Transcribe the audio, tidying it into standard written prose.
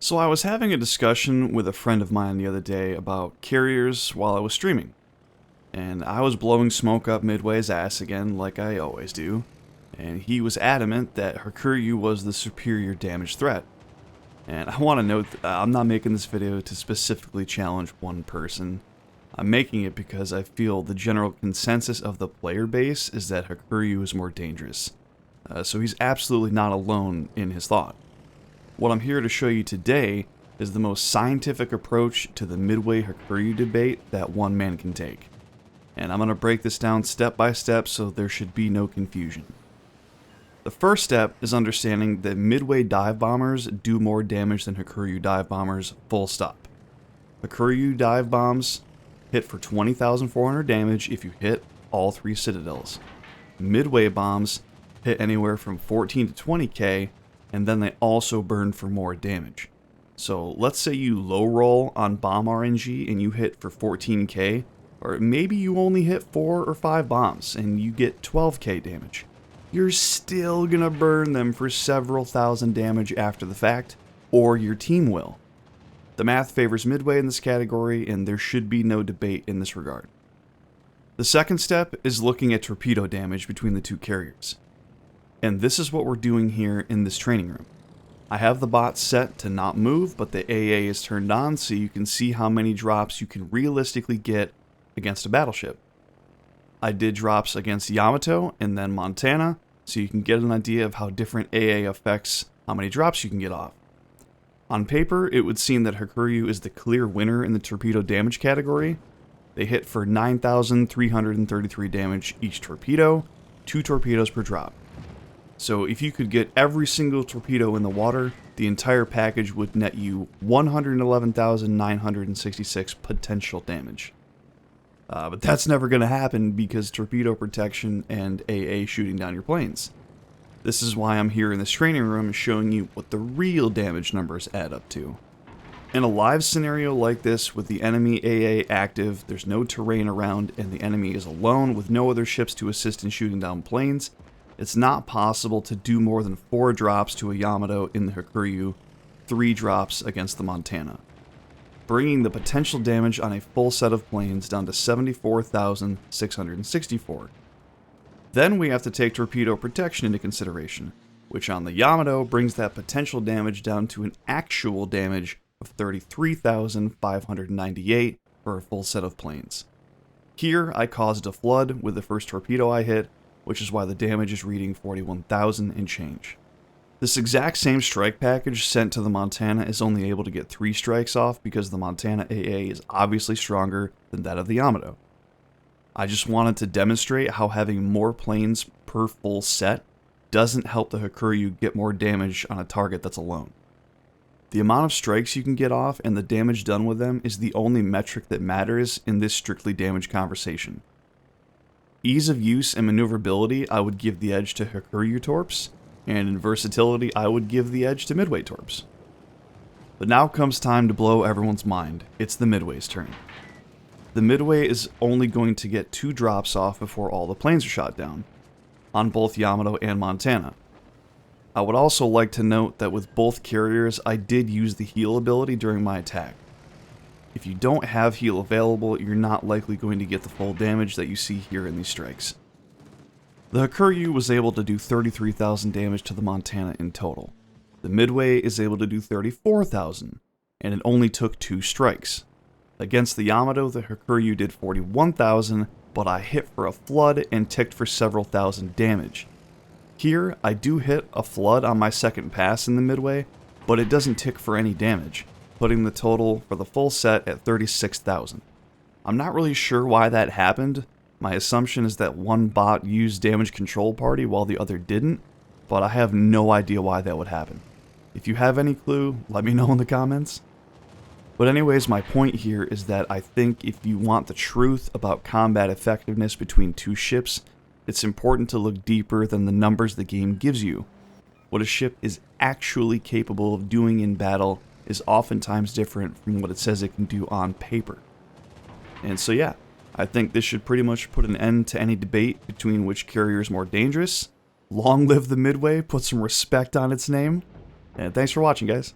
So I was having a discussion with a friend of mine the other day about carriers while I was streaming. And I was blowing smoke up Midway's ass again, like I always do. And he was adamant that Hakuryu was the superior damage threat. And I want to note that I'm not making this video to specifically challenge one person. I'm making it because I feel the general consensus of the player base is that Hakuryu is more dangerous. So he's absolutely not alone in his thought. What I'm here to show you today is the most scientific approach to the Midway Hakuryu debate that one man can take. And I'm going to break this down step by step so there should be no confusion. The first step is understanding that Midway dive bombers do more damage than Hakuryu dive bombers, full stop. Hakuryu dive bombs hit for 20,400 damage if you hit all 3 citadels. Midway bombs hit anywhere from 14 to 20k, and then they also burn for more damage. So let's say you low roll on bomb RNG and you hit for 14k, or maybe you only hit 4 or 5 bombs and you get 12k damage. You're still gonna burn them for several thousand damage after the fact, or your team will. The math favors Midway in this category, and there should be no debate in this regard. The second step is looking at torpedo damage between the two carriers. And this is what we're doing here in this training room. I have the bot set to not move, but the AA is turned on so you can see how many drops you can realistically get against a battleship. I did drops against Yamato and then Montana, so you can get an idea of how different AA affects how many drops you can get off. On paper, it would seem that Hakuryu is the clear winner in the torpedo damage category. They hit for 9,333 damage each torpedo, 2 torpedoes per drop. So if you could get every single torpedo in the water, the entire package would net you 111,966 potential damage. But that's never going to happen because Torpedo Protection and AA shooting down your planes. This is why I'm here in this training room showing you what the real damage numbers add up to. In a live scenario like this with the enemy AA active, there's no terrain around, and the enemy is alone with no other ships to assist in shooting down planes, it's not possible to do more than 4 drops to a Yamato in the Hakuryu, 3 drops against the Montana, bringing the potential damage on a full set of planes down to 74,664. Then we have to take Torpedo Protection into consideration, which on the Yamato brings that potential damage down to an actual damage of 33,598 for a full set of planes. Here I caused a flood with the first torpedo I hit, which is why the damage is reading 41,000 and change. This exact same strike package sent to the Montana is only able to get 3 strikes off because the Montana AA is obviously stronger than that of the Yamato. I just wanted to demonstrate how having more planes per full set doesn't help the Hakuryu get more damage on a target that's alone. The amount of strikes you can get off and the damage done with them is the only metric that matters in this strictly damage conversation. Ease of use and maneuverability I would give the edge to Hakuryu torps, and in versatility I would give the edge to Midway torps. But now comes time to blow everyone's mind. It's the Midway's turn. The Midway is only going to get 2 drops off before all the planes are shot down, on both Yamato and Montana. I would also like to note that with both carriers I did use the heal ability during my attack. If you don't have heal available, you're not likely going to get the full damage that you see here in these strikes. The Hakuryu was able to do 33,000 damage to the Montana in total. The Midway is able to do 34,000, and it only took 2 strikes. Against the Yamato, the Hakuryu did 41,000, but I hit for a flood and ticked for several thousand damage. Here, I do hit a flood on my second pass in the Midway, but it doesn't tick for any damage, putting the total for the full set at 36,000. I'm not really sure why that happened. My assumption is that one bot used damage control party while the other didn't, but I have no idea why that would happen. If you have any clue, let me know in the comments. But anyways, my point here is that I think if you want the truth about combat effectiveness between 2 ships, it's important to look deeper than the numbers the game gives you. What a ship is actually capable of doing in battle is oftentimes different from what it says it can do on paper. And so yeah, I think this should pretty much put an end to any debate between which carrier is more dangerous. Long live the Midway, put some respect on its name, and thanks for watching, guys.